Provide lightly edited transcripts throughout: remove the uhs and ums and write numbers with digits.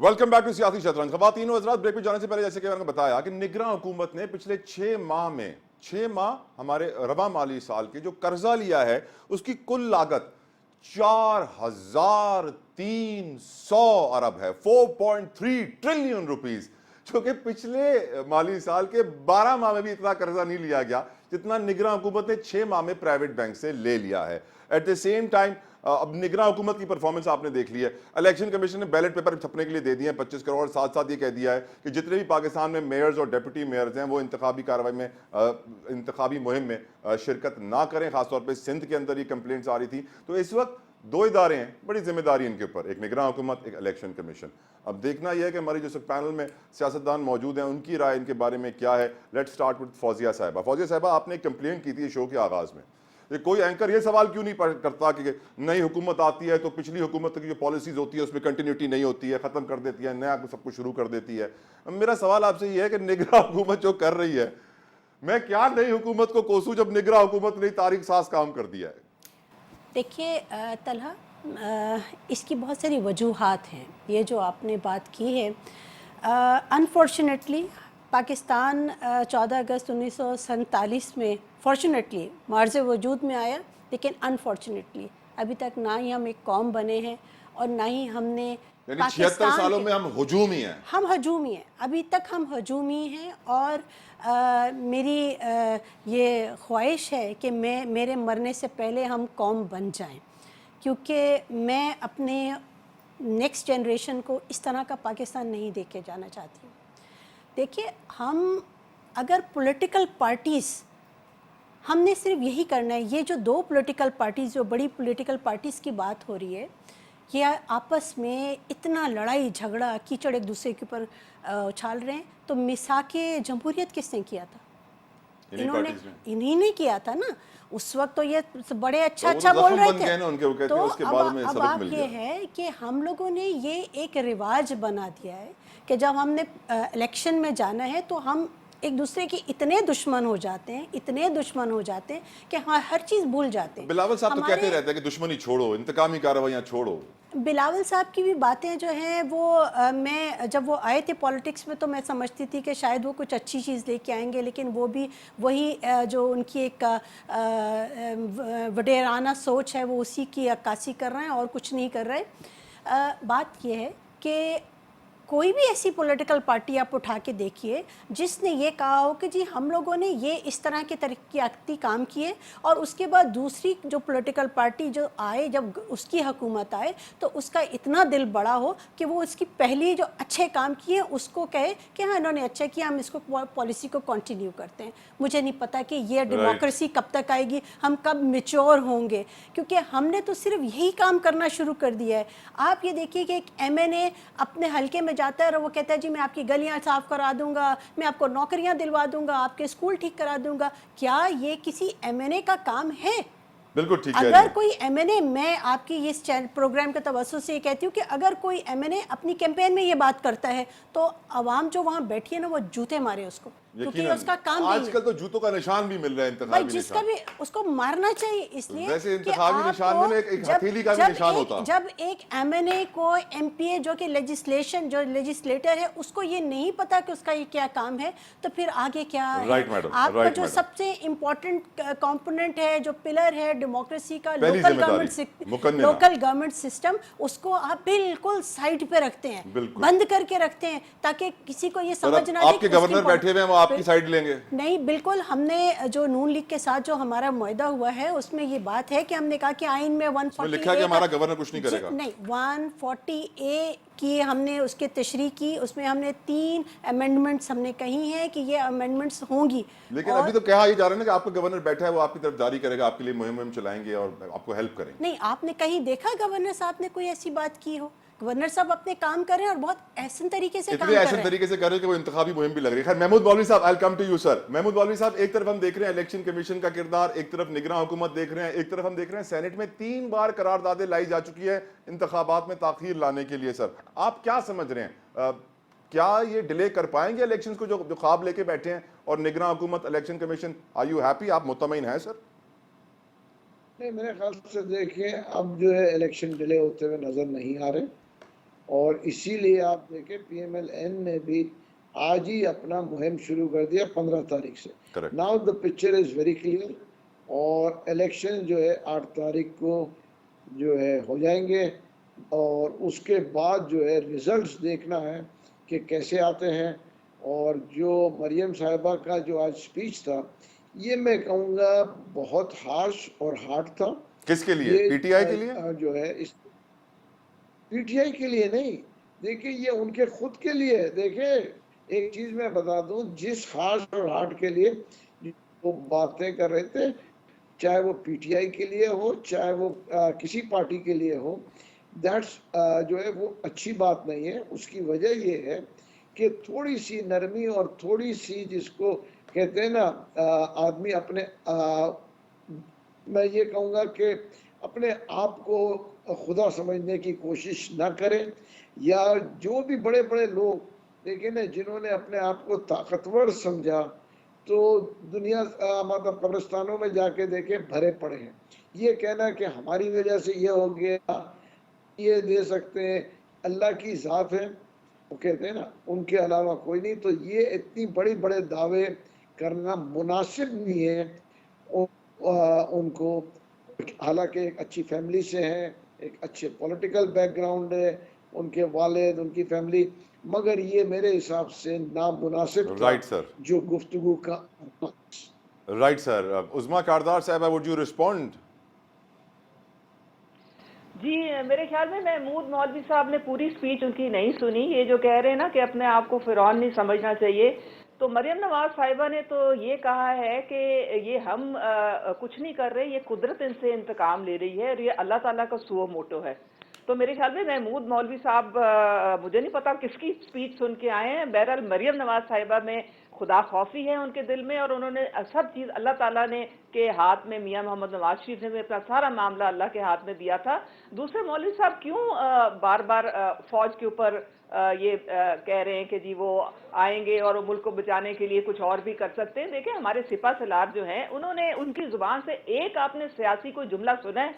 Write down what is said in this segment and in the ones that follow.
Welcome back to सियासी शतरंज। ख़वातीन और हज़रात, ब्रेक पे जाने से पहले जैसे कि मैंने बताया कि निगरान हुकूमत ने पिछले 6 माह हमारे रवा माली साल के जो कर्जा लिया है उसकी कुल लागत 4,300 अरब है, 4.3 ट्रिलियन रुपीस, जो कि पिछले माली साल के 12 माह में भी इतना कर्जा नहीं लिया गया जितना निगरान हुकूमत ने 6 माह में प्राइवेट बैंक से ले लिया है। एट द सेम टाइम अब निगरान हुकूमत की परफॉर्मेंस आपने देख ली है। इलेक्शन कमीशन ने बैलेट पेपर छपने के लिए दे दिए हैं 25 करोड़। साथ साथ ये कह दिया है कि जितने भी पाकिस्तान में मेयर्स और डिप्टी मेयर्स हैं वो इंतखाबी कार्रवाई में इंतखाबी मुहिम में शिरकत ना करें। खासतौर पर सिंध के अंदर ये कंप्लेंट्स आ रही थी। तो इस वक्त दो इदारे हैं, बड़ी जिम्मेदारी इनके ऊपर, एक निगरान हुकूमत, एक इलेक्शन कमीशन। अब देखना यह है कि हमारी जो पैनल में सियासतदान मौजूद हैं उनकी राय इनके बारे में क्या है। लेट्स स्टार्ट विद फौजिया साहिबा। फौजिया साहिबा, आपने एक कंप्लेंट की थी शो के आगाज में, कोई एंकर ये सवाल क्यों नहीं करता कि नई हुकूमत आती है तो पिछली हुकूमत की जो पॉलिसीज होती है उसमें कंटिन्यूटी नहीं होती है, खत्म कर देती है, नया सब कुछ शुरू कर देती है। मेरा सवाल आपसे ये है कि निगरान हुकूमत जो कर रही है, मैं क्या नई हुकूमत को कोसूं जब निगरान हुकूमत ने तारीख साज काम कर दिया है? देखिए तलहा, इसकी बहुत सारी वजूहात हैं। ये जो आपने बात की है, अनफॉर्चुनेटली पाकिस्तान 14 अगस्त 1947 में फॉर्चुनेटली मार्ज़ वजूद में आया, लेकिन अनफॉर्चुनेटली अभी तक ना ही हम एक कौम बने हैं और ना ही हमने 76 सालों में हम हजूमी हैं। हम हजूमी हैं, अभी तक हम हजूमी हैं। और मेरी ये ख्वाहिश है कि मेरे मरने से पहले हम कौम बन जाएं, क्योंकि मैं अपने नेक्स्ट जनरेशन को इस तरह का पाकिस्तान नहीं दे के जाना चाहती हूँ। देखिए, हम अगर पॉलिटिकल पार्टीज़, हमने सिर्फ यही करना है, ये जो दो पॉलिटिकल पार्टीज़, जो बड़ी पॉलिटिकल पार्टीज़ की बात हो रही है, ये आपस में इतना लड़ाई झगड़ा कीचड़ एक दूसरे के ऊपर उछाल रहे हैं। तो मिसाके जमहूरियत किसने किया था? इन्हीं ने किया था ना। उस वक्त तो ये बड़े अच्छा बोल रहे थे। तो अब बात ये है कि हम लोगों ने ये एक रिवाज बना दिया है कि जब हमने इलेक्शन में जाना है तो हम एक दूसरे के इतने दुश्मन हो जाते हैं, इतने दुश्मन हो जाते हैं कि हाँ, हर चीज़ भूल जाते हैं। बिलावल साहब तो कहते रहते हैं कि दुश्मनी छोड़ो, इंतकामी कार्रवाइयाँ छोड़ो। बिलावल साहब की भी बातें जो हैं वो मैं जब वो आए थे पॉलिटिक्स में तो मैं समझती थी कि शायद वो कुछ अच्छी चीज़ लेके आएंगे, लेकिन वो भी वही जो उनकी एक वडेराना सोच है वो उसी की अक्कासी कर रहे हैं और कुछ नहीं कर रहे। बात ये है कि कोई भी ऐसी पॉलिटिकल पार्टी आप उठा के देखिए जिसने ये कहा हो कि जी हम लोगों ने ये इस तरह के तरक्याती काम किए, और उसके बाद दूसरी जो पॉलिटिकल पार्टी जो आए, जब उसकी हुकूमत आए तो उसका इतना दिल बड़ा हो कि वो उसकी पहली जो अच्छे काम किए उसको कहे कि हाँ इन्होंने अच्छा किया, हम इसको पॉलिसी को कंटिन्यू करते हैं। मुझे नहीं पता कि ये डेमोक्रेसी कब तक आएगी, हम कब मेच्योर होंगे, क्योंकि हमने तो सिर्फ यही काम करना शुरू कर दिया है। आप ये देखिए कि एक MNA अपने हल्के में जाता है और वो कहता है जी मैं आपकी गलियां साफ करा दूंगा, मैं आपको नौकरियां दिलवा दूंगा, आपके स्कूल ठीक करा दूंगा। क्या ये किसी MNA का काम है? बिल्कुल ठीक है। अगर कोई MNA, मैं आपकी इस प्रोग्राम के तवज्जो से ये कहती हूँ कि अगर कोई MNA अपनी कैंपेन में ये बात करता है तो आवाम जो वहाँ बैठी है ना वो जूते मारे उसको, क्योंकि उसका काम आजकल तो जूतों का निशान भी मिल रहा है, इंतखाबी निशान। जिसका भी उसको मारना चाहिए, इसलिए वैसे इंतखाबी निशान में एक हथेली का भी निशान होता। जब एक MNA को MPA जो कि लेजिस्लेटर है उसको ये नहीं पता कि उसका ये क्या काम है, तो फिर आगे क्या है? आपका जो सबसे इम्पोर्टेंट कंपोनेंट है, जो पिलर है डेमोक्रेसी का, लोकल गवर्नमेंट सिस्टम, उसको आप बिल्कुल साइड पे रखते हैं, बंद करके रखते हैं, ताकि किसी को ये समझ ना आए आपके गवर्नर बैठे हुए हैं वो आपकी साइड लेंगे। नहीं, बिल्कुल। हमने जो नून लीग के साथ जो हमारा मुआहदा हुआ है उसमें ये बात है कि हमने कहा कि आइन में 140 लिखा है कि हमारा गवर्नर कुछ नहीं करेगा। नहीं, 140A की हमने उसके तशरीह की, उसमें हमने 3 अमेंडमेंट्स हमने कही हैं कि ये अमेंडमेंट्स होंगी। लेकिन अभी तो कहा ये जा रहा है ना कि आपका गवर्नर बैठा है, वो आपकी तरफ जारी करेगा, आपके लिए मुहिम चलाएंगे और आपको हेल्प करेंगे। नहीं, आपने कहीं देखा गवर्नर साहब ने कोई ऐसी बात की हो? गवर्नर साहब अपने काम कर रहे हैं और बहुत ऐसे तरीके से काम कर रहे हैं, तरीके से कर रहे हैं कि वो इंतखाबी मुहिम भी लग रही है। खैर, Mahmood Maulvi Sahab, I will come to you sir. Mahmood Maulvi Sahab, एक तरफ हम देख रहे हैं इलेक्शन कमीशन का किरदार, एक तरफ निगरान हुकूमत देख रहे हैं, एक तरफ हम देख रहे हैं सेनेट में 3 बार करारदादें लाई जा चुकी है इंतखाबात में ताखीर लाने के लिए। सर, आप क्या समझ रहे हैं, क्या ये डिले कर पाएंगे इलेक्शन को जो ख्वाब लेके बैठे हैं? और निगरान हुकूमत, election commission, are you happy? आप मुतमईन हैं सर? नहीं, मेरे ख्याल से देखिए अब जो है इलेक्शन डिले होते हुए नजर नहीं आ रहे। और इसीलिए आप देखें पीएमएल-एन ने भी आज ही अपना मुहिम शुरू कर दिया 15 तारीख से। Correct. Now the picture is very clear और इलेक्शन जो है 8 तारीख को जो है हो जाएंगे और उसके बाद जो है रिजल्ट्स देखना है कि कैसे आते हैं। और जो मरियम साहिबा का जो आज स्पीच था, ये मैं कहूँगा बहुत हार्श और हार्ड था। किसके लिए? ये पीटीआई के लिए? जो है इस पीटीआई के लिए नहीं, देखिए ये उनके खुद के लिए है। देखिए एक चीज मैं बता दूं, जिस हार्श और हार्ड के लिए वो बातें कर रहे थे, चाहे वो पीटीआई के लिए हो, चाहे वो किसी पार्टी के लिए हो, दैट्स जो है वो अच्छी बात नहीं है। उसकी वजह ये है कि थोड़ी सी नरमी और थोड़ी सी जिसको कहते हैं ना आदमी अपने मैं ये कहूँगा कि अपने आप को खुदा समझने की कोशिश ना करें। या जो भी बड़े बड़े लोग देखिए ना, जिन्होंने अपने आप को ताकतवर समझा, तो दुनिया मतलब कब्रिस्तानों में जाके देखे भरे पड़े हैं। ये कहना कि हमारी वजह से ये हो गया, ये दे सकते हैं, अल्लाह की ज़ात है, वो कहते हैं ना, उनके अलावा कोई नहीं। तो ये इतनी बड़ी बड़े दावे करना मुनासिब नहीं है उनको। हालांकि एक अच्छी फैमिली से हैं, एक अच्छे पॉलिटिकल बैकग्राउंड है उनके वालिद, उनकी फैमिली, मगर ये मेरे हिसाब से नामुनासिब था राइट सर, जो गुफ्तगू का। Right sir. उज़मा कारदार साहब, वुड यू रिस्पॉन्ड? जी, मेरे ख्याल में महमूद मौलवी साहब ने पूरी स्पीच उनकी नहीं सुनी। ये जो कह रहे हैं ना कि अपने आप को फिरौन नहीं समझना चाहिए, तो मरियम नवाज साहिबा ने तो ये कहा है कि ये हम कुछ नहीं कर रहे, ये कुदरत इनसे इंतकाम ले रही है और ये अल्लाह ताला का सुओ मोटो है। तो मेरे ख्याल में महमूद मौलवी साहब मुझे नहीं पता किसकी स्पीच सुन के आए हैं। बहरहाल मरियम नवाज साहिबा में खुदा खौफी है उनके दिल में, और उन्होंने सब चीज़ अल्लाह ताला ने के हाथ में, मियां मोहम्मद नवाज शरीफ ने भी अपना सारा मामला अल्लाह के हाथ में दिया था। दूसरे मौलवी साहब क्यों बार बार फौज के ऊपर ये कह रहे हैं कि जी वो आएंगे और वो मुल्क को बचाने के लिए कुछ और भी कर सकते हैं। देखिए हमारे सिपा सलार जो हैं, उन्होंने उनकी जुबान से एक आपने सियासी कोई जुमला सुना है?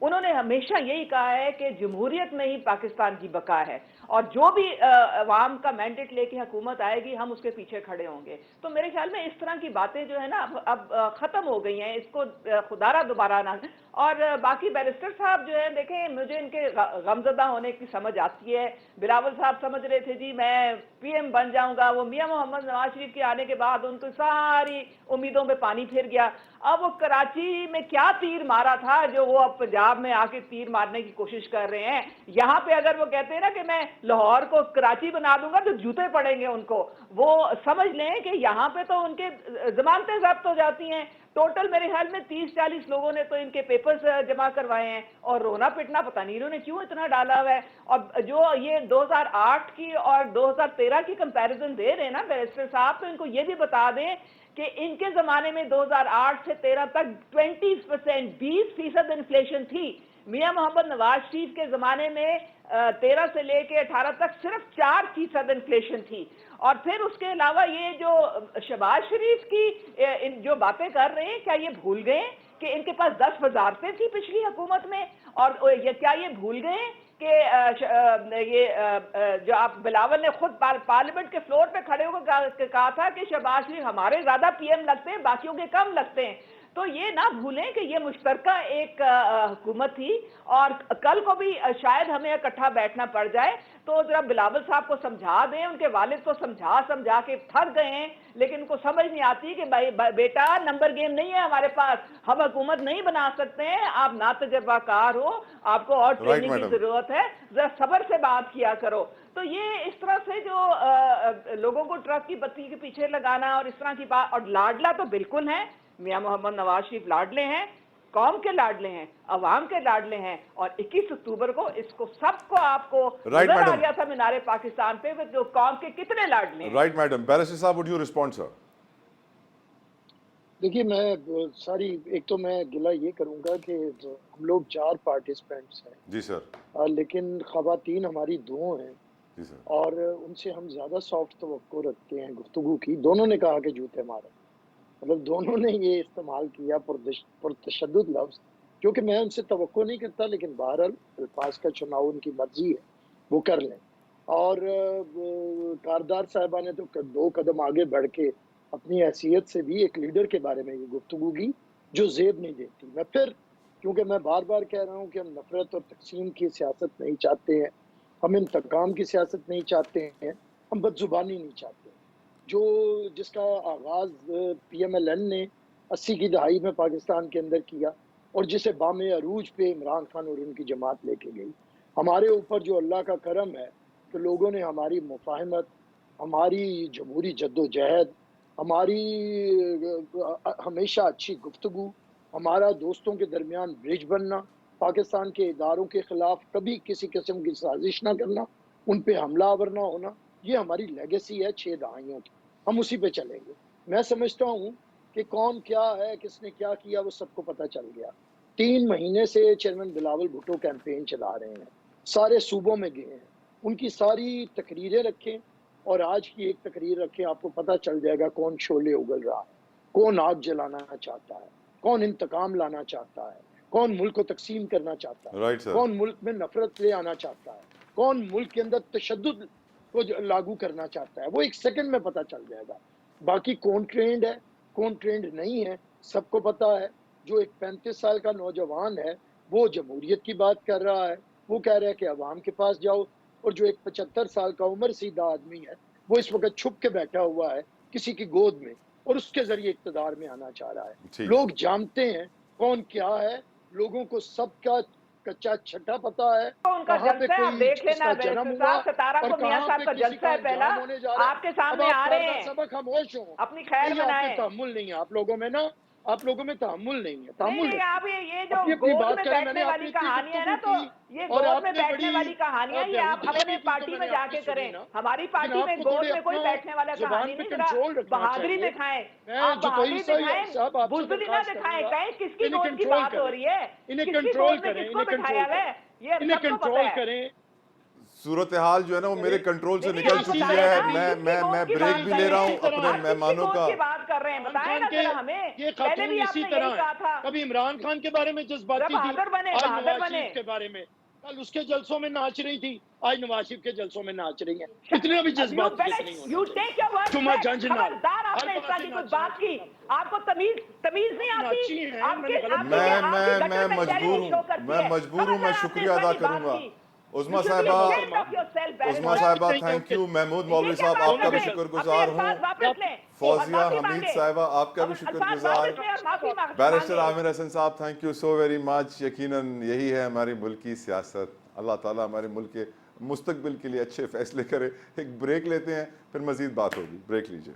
उन्होंने हमेशा यही कहा है कि जमहूरियत में ही पाकिस्तान की बका है, और जो भी अवाम का मैंडेट लेके हुकूमत आएगी हम उसके पीछे खड़े होंगे। तो मेरे ख्याल में इस तरह की बातें जो है ना अब ख़त्म हो गई हैं, इसको खुदारा दोबारा ना। और बाकी बैरिस्टर साहब जो है, देखें मुझे इनके गमजदा होने की समझ आती है। बिलावल साहब समझ रहे थे जी मैं पीएम बन जाऊंगा, वो मियां मोहम्मद नवाज शरीफ के आने के बाद उनको सारी उम्मीदों में पानी फिर गया। अब वो कराची में क्या तीर मारा था जो वो अब पंजाब में आके तीर मारने की कोशिश कर रहे हैं। यहाँ पे अगर वो कहते हैं ना कि मैं लाहौर को कराची बना दूंगा तो जूते पड़ेंगे उनको। वो समझ लें कि यहाँ पे तो उनके जमानतें जब्त हो जाती हैं। टोटल मेरे ख्याल में 30-40 लोगों ने तो इनके पेपर्स जमा करवाए हैं, और रोना पिटना पता नहीं इन्होंने क्यों इतना डाला हुआ है। और जो ये 2008 की और 2013 की कंपैरिजन दे रहे हैं ना बैरिस्टर साहब, तो इनको ये भी बता दें कि इनके जमाने में 2008 से 13 तक 20%, 20% इन्फ्लेशन थी। मियां मोहम्मद नवाज शरीफ के जमाने में 13 से लेके 18 तक सिर्फ 4% इन्फ्लेशन थी। और फिर उसके अलावा ये जो शहबाज शरीफ की जो बातें कर रहे हैं, क्या ये भूल गए कि इनके पास 10 वजारतें थी पिछली हुकूमत में? और ये क्या ये भूल गए कि ये जो आप बिलावल ने खुद पार्लियामेंट के फ्लोर पे खड़े होकर कहा था कि शहबाज शरीफ हमारे ज्यादा पीएम लगते हैं, बाकियों के कम लगते हैं। तो ये ना भूलें कि ये मुश्तरका एक हुकूमत थी, और कल को भी शायद हमें इकट्ठा बैठना पड़ जाए। तो जरा बिलावल साहब को समझा दें, उनके वालिद को समझा के थक गए हैं, लेकिन उनको समझ नहीं आती कि भाई बेटा नंबर गेम नहीं है हमारे पास, हम हुकूमत नहीं बना सकते हैं, आप ना तजर्बाकार हो, आपको और ट्रेनिंग की जरूरत है, जरा सब्र से बात किया करो। तो ये इस तरह से जो लोगों को ट्रक की बत्ती के पीछे लगाना और इस तरह की बात, और लाडला तो बिल्कुल है, मियां मोहम्मद नवाज शरीफ लाडले हैं, कौम के लाडले हैं, अवाम के लाडले हैं। और 21 अक्टूबर को इसको सबको आपको नजर आ गया था मीनारे पाकिस्तान पे जो कौम के कितने लाडले हैं। Right madam. बैरिस्टर साहब, वुड यू रिस्पॉन्ड सर? देखिए एक तो मैं गिला ये करूंगा कि हम लोग 4 पार्टिसिपेंट्स हैं जी सर, लेकिन खवातीन हमारी 2 हैं जी सर, और उनसे हम ज़्यादा सॉफ्ट तवक्को रखते हैं गुफ्तगू की। दोनों ने कहा कि जूते मारे, मतलब दोनों ने ये इस्तेमाल किया पुरतशद्दुद लफ्ज़, क्योंकि मैं उनसे तवक्को नहीं करता, लेकिन बहरहाल अल्फाज का चुनाव उनकी मर्जी है। वो कर लें। और कारदार साहिबा ने तो 2 कदम आगे बढ़ के अपनी हैसियत से भी एक लीडर के बारे में ये गुफ्तगू की जो ज़ेब नहीं देती। मैं फिर, क्योंकि मैं बार-बार कह रहा हूँ कि हम नफ़रत और तक़सीम की सियासत नहीं चाहते हैं, हम इंतकाम की सियासत नहीं चाहते हैं, हम बदज़ुबानी नहीं चाहते। जिसका आगाज़ PMLN ने 80 की दहाई में पाकिस्तान के अंदर किया और जिसे बामे अरूज पे इमरान खान और उनकी जमात लेके गई। हमारे ऊपर जो अल्लाह का करम है कि लोगों ने हमारी मुफ़ाहमत, हमारी जमहूरी जद्दोजहद, हमारी हमेशा अच्छी गुफ्तगू, हमारा दोस्तों के दरमियान ब्रिज बनना, पाकिस्तान के इदारों के ख़िलाफ़ कभी किसी किस्म की साजिश ना करना, उन पे हमलावर ना होना, ये हमारी लेगेसी है 6 दहाइयों की। हम उसी पे चलेंगे। मैं समझता हूँ कि कौन क्या है, किसने क्या किया, वो सबको पता चल गया। 3 महीने से चेयरमैन बिलावल भुट्टो कैंपेन चला रहे हैं, सारे सूबों में गए हैं, उनकी सारी तकरीरें रखें और आज की एक तकरीर रखें, आपको पता चल जाएगा कौन शोले उगल रहा है, कौन आग जलाना चाहता है, कौन इंतकाम लाना चाहता है, कौन मुल्क को तकसीम करना चाहता है, राइट सर। कौन मुल्क में नफरत ले आना चाहता है, कौन मुल्क के अंदर तशद्दुद को लागू करना चाहता है। वो एक सेकंड में पता चल जाएगा। बाकी कौन ट्रेंड है, कौन ट्रेंड नहीं है, सबको पता है। जो एक 35 साल का नौजवान है, वो जमहूरियत की बात कर रहा है, वो कह रहा है कि अवाम के पास जाओ, और जो एक 75 साल का उम्र सीधा आदमी है, वो इस वक्त छुप के बैठा हुआ है किसी की गोद में और उसके जरिए इक़्तिदार में आना चाह रहा है। ठीक। लोग जानते हैं कौन क्या है, लोगों को सबका कच्चा छठा पता है, उनका कहाँ पे जलसा है, आप कोई देख लेना। किसका जन्म हुआ सितारा और को मियां कहाँ साहब पे का किसी जलसा है का पहला, जाम होने जा रहा है। आपके अब सामने आप आ रहे पर्दा हैं, सबक खामोश हो, अपनी खैर नहीं, आप में बनाएं। तहम्मुल नहीं है, आप लोगों में ना, आप लोगों में तहम्मुल नहीं है, नहीं तहम्मुल नहीं, आप ये जो अपनी अपनी गोद बात में करें। मैंने बैठने वाली आपने इतनी कहानियां है ना, गुफ्तगू तो की ये और गोद में आपने बैठने बड़ी वाली कहानियां ये आप बेहूदगी अपने की पार्टी तो में मैंने जाके आपकी सुनी करें। ना, हमारी लेकिन पार्टी में आपको गोद थोड़े में कोई अपना बैठने वाला जुबान कहानी पे नहीं। जरा कंट्रोल रखना बहादुरी चाहिए। दिखाएं, मैं आप जो कोई बहादुरी सही दिखाएं, साहब आपसे बुज़दिली ना दरखास्त दिखाएं। करूंगा, कहीं किसकी इन्हें गोद की कंट्रोल बात हो करें, रही है, इन्हें किसकी कंट्रोल गोद में करें, किसको इन्हें बिठाया कंट्रोल हुआ करें, है, ये इन्हें सबको पता कंट्रोल है। करें, सूरत हाल जो है ना वो मेरे करें। कंट्रोल से नहीं नहीं, निकल आप चुकी बताएं है। ना, मैं किसकी मैं गोद मैं की ब्रेक बात भी कर ले रहे रहा हैं, हूँ इसी तरह अपने है। आप किसकी मेहमानों गोद का। की बात कर रहे हैं, इमरान बताएं खान ना के जरा हमें। ये पहले भी खातून इसी आपने तरह यही है, कहा था। कभी इमरान खान के बारे में जरा जज्बाती थी, बहादुर बने, आज बहादुर नवाज बने। शरीफ के बारे में, कल उसके जलसों में नाच रही थी, आज नवाज शरीफ के जलसों में नाच रही है। इतना भी यू जज्बातियत बेटर नहीं होना यू चाहिए। टेक योर वर्ड्स चुमा बैक। झंझ नाल खबरदार, हर आपने इस तरह पासे की कोई नाचना बात की, चाहिए आपको। आपको तमीज नहीं आप आती। नाची हैं, आपके मैंने गलत आपकी बोला। आपकी गटर मैं मजबूर मेंटालिटी शो हूँ, करती मैं है। मजबूर हूँ, मैं खबरदार, आपने इस शुक्रिया तरह अदा की बात करूंगा। की। उज़मा You should be साहिबा, ashamed of yourself, उज़मा बैरिस्टर। साहिबा नहीं थैंक ओके, यू। महमूद ये मौलवी क्या साहब बात आपका कर भी रहे हैं? अपने शुक्रगुजार हूँ। अल्फाज वापस लें और फौजिया माफी हमीद मांगे। साहिबा आपका अब भी अल्फाज शुक्रगुजार। वापस लें और माफी बैरिस्टर मांगे। आमिर हसन साहब thank you so very much. यकीनन यही है हमारी मुल्क की सियासत। अल्लाह ताला हमारे मुल्क के मुस्तकबिल के लिए अच्छे फैसले करे। एक ब्रेक लेते हैं, फिर मज़ीद बात होगी। ब्रेक लीजिए।